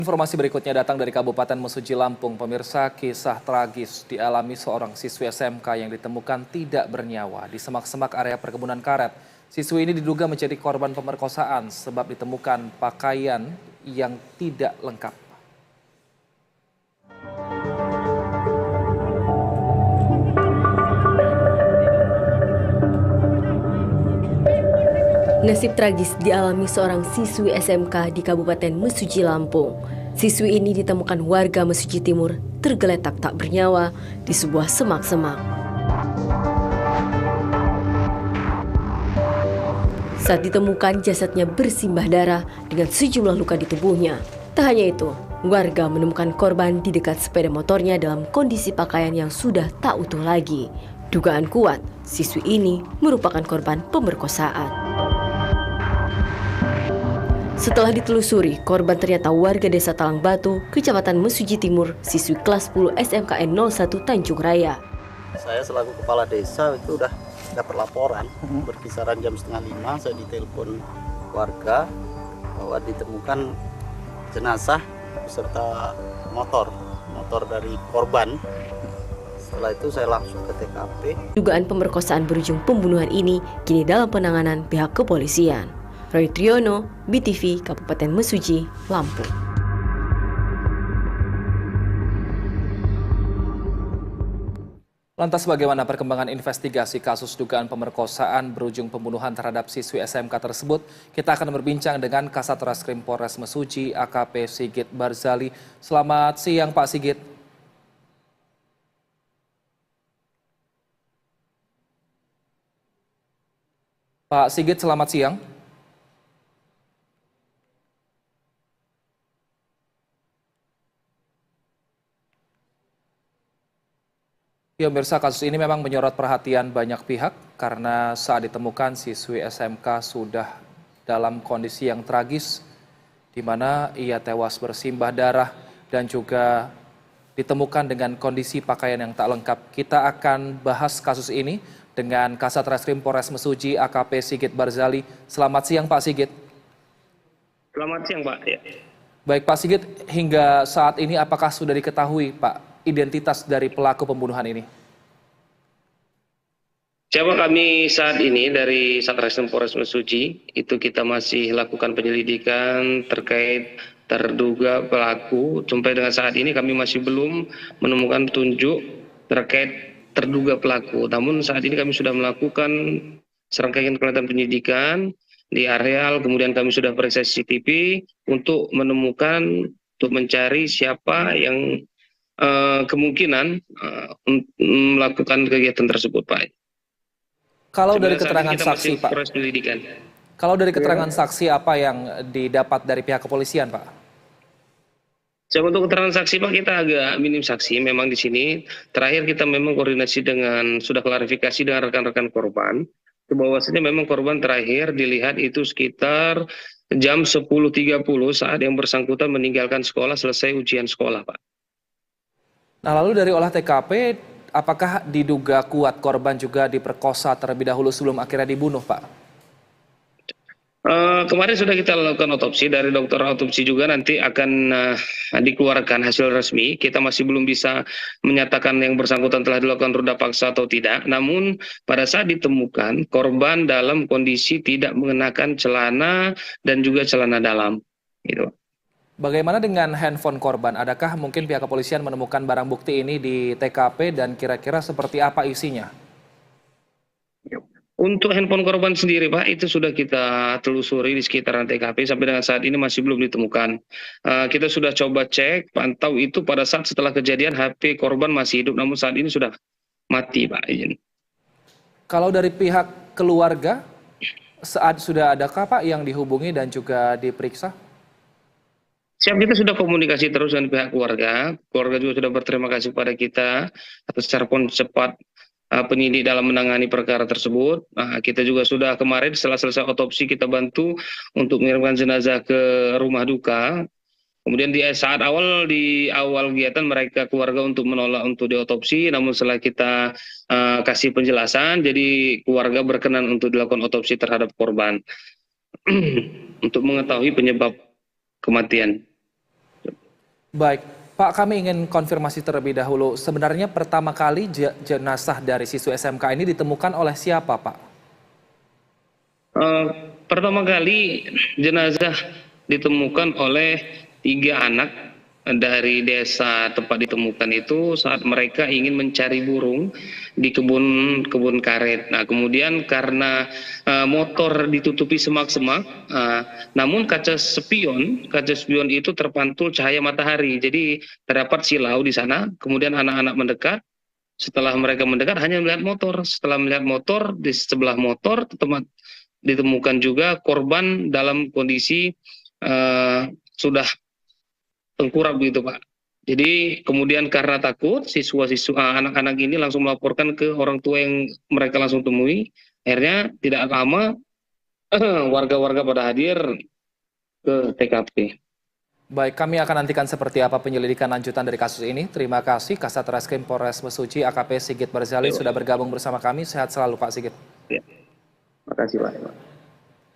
Informasi berikutnya datang dari Kabupaten Mesuji, Lampung. Pemirsa, kisah tragis dialami seorang siswi SMK yang ditemukan tidak bernyawa di semak-semak area perkebunan karet. Siswi ini diduga menjadi korban pemerkosaan sebab ditemukan pakaian yang tidak lengkap. Nasib tragis dialami seorang siswi SMK di Kabupaten Mesuji, Lampung. Siswi ini ditemukan warga Mesuji Timur tergeletak tak bernyawa di sebuah semak-semak. Saat ditemukan, jasadnya bersimbah darah dengan sejumlah luka di tubuhnya. Tak hanya itu, warga menemukan korban di dekat sepeda motornya dalam kondisi pakaian yang sudah tak utuh lagi. Dugaan kuat, siswi ini merupakan korban pemerkosaan. Setelah ditelusuri, korban ternyata warga desa Talang Batu, Kecamatan Mesuji Timur, siswi kelas 10 SMKN 01 Tanjung Raya. Saya selaku kepala desa itu udah dapat laporan berkisaran jam 4:30 saya ditelepon warga bahwa ditemukan jenazah beserta motor dari korban. Setelah itu saya langsung ke TKP. Dugaan pemerkosaan berujung pembunuhan ini kini dalam penanganan pihak kepolisian. Roy Triyono, BTV, Kabupaten Mesuji, Lampung. Lantas bagaimana perkembangan investigasi kasus dugaan pemerkosaan berujung pembunuhan terhadap siswi SMK tersebut? Kita akan berbincang dengan Kasat Reskrim Polres Mesuji, AKP Sigit Barzali. Selamat siang Pak Sigit. Pak Sigit, selamat siang. Ya, pemirsa, kasus ini memang menyorot perhatian banyak pihak karena saat ditemukan siswi SMK sudah dalam kondisi yang tragis, di mana ia tewas bersimbah darah dan juga ditemukan dengan kondisi pakaian yang tak lengkap. Kita akan bahas kasus ini dengan Kasat Reskrim Polres Mesuji, AKP Sigit Barzali. Selamat siang Pak Sigit. Selamat siang Pak. Ya. Baik Pak Sigit, hingga saat ini apakah sudah diketahui Pak identitas dari pelaku pembunuhan ini? Coba kami saat ini dari Satreskrim Polres Mesuji itu kita masih lakukan penyelidikan terkait terduga pelaku. Sampai dengan saat ini kami masih belum menemukan petunjuk terkait terduga pelaku. Namun saat ini kami sudah melakukan serangkaian kegiatan penyidikan di areal, kemudian kami sudah periksa CCTV untuk menemukan, untuk mencari siapa yang kemungkinan melakukan kegiatan tersebut, Pak. Kalau dari keterangan saksi, Pak. Kalau dari keterangan saksi apa yang didapat dari pihak kepolisian, Pak? Coba untuk keterangan saksi, Pak, kita agak minim saksi. Memang di sini terakhir kita memang koordinasi dengan, sudah klarifikasi dengan rekan-rekan korban. Bahwasanya memang korban terakhir dilihat itu sekitar jam 10.30 saat yang bersangkutan meninggalkan sekolah selesai ujian sekolah, Pak. Nah, lalu dari olah TKP, apakah diduga kuat korban juga diperkosa terlebih dahulu sebelum akhirnya dibunuh, Pak? Kemarin sudah kita lakukan otopsi, dari dokter otopsi juga nanti akan dikeluarkan hasil resmi. Kita masih belum bisa menyatakan yang bersangkutan telah dilakukan ruda paksa atau tidak. Namun pada saat ditemukan korban dalam kondisi tidak mengenakan celana dan juga celana dalam. Gitu. Bagaimana dengan handphone korban? Adakah mungkin pihak kepolisian menemukan barang bukti ini di TKP dan kira-kira seperti apa isinya? Untuk handphone korban sendiri, Pak, itu sudah kita telusuri di sekitaran TKP. Sampai dengan saat ini masih belum ditemukan. Kita sudah coba cek, pantau itu pada saat setelah kejadian HP korban masih hidup, namun saat ini sudah mati, Pak. Kalau dari pihak keluarga, saat sudah adakah Pak yang dihubungi dan juga diperiksa? Siap, kita sudah komunikasi terus dengan pihak keluarga. Keluarga juga sudah berterima kasih kepada kita atas respon cepat penyidik dalam menangani perkara tersebut. Kita juga sudah kemarin setelah selesai otopsi kita bantu untuk mengirimkan jenazah ke rumah duka. Kemudian di awal kegiatan mereka keluarga untuk menolak untuk diotopsi, namun setelah kita kasih penjelasan, jadi keluarga berkenan untuk dilakukan otopsi terhadap korban untuk mengetahui penyebab kematian. Baik, Pak, kami ingin konfirmasi terlebih dahulu. Sebenarnya pertama kali jenazah dari siswa SMK ini ditemukan oleh siapa, Pak? Pertama kali jenazah ditemukan oleh 3 anak dari desa tempat ditemukan itu saat mereka ingin mencari burung di kebun karet. Nah, kemudian karena motor ditutupi semak-semak, namun kaca spion itu terpantul cahaya matahari. Jadi terdapat silau di sana. Kemudian anak-anak mendekat. Setelah mereka mendekat hanya melihat motor. Setelah melihat motor, di sebelah motor ditemukan juga korban dalam kondisi sudah tengkurap begitu, Pak. Jadi kemudian karena takut anak-anak ini langsung melaporkan ke orang tua yang mereka langsung temui. Akhirnya tidak lama warga-warga pada hadir ke TKP. Baik, kami akan nantikan seperti apa penyelidikan lanjutan dari kasus ini. Terima kasih Kasat Reskrim Polres Mesuji AKP Sigit Barzali sudah bergabung bersama kami. Sehat selalu Pak Sigit. Ya. Terima kasih Pak.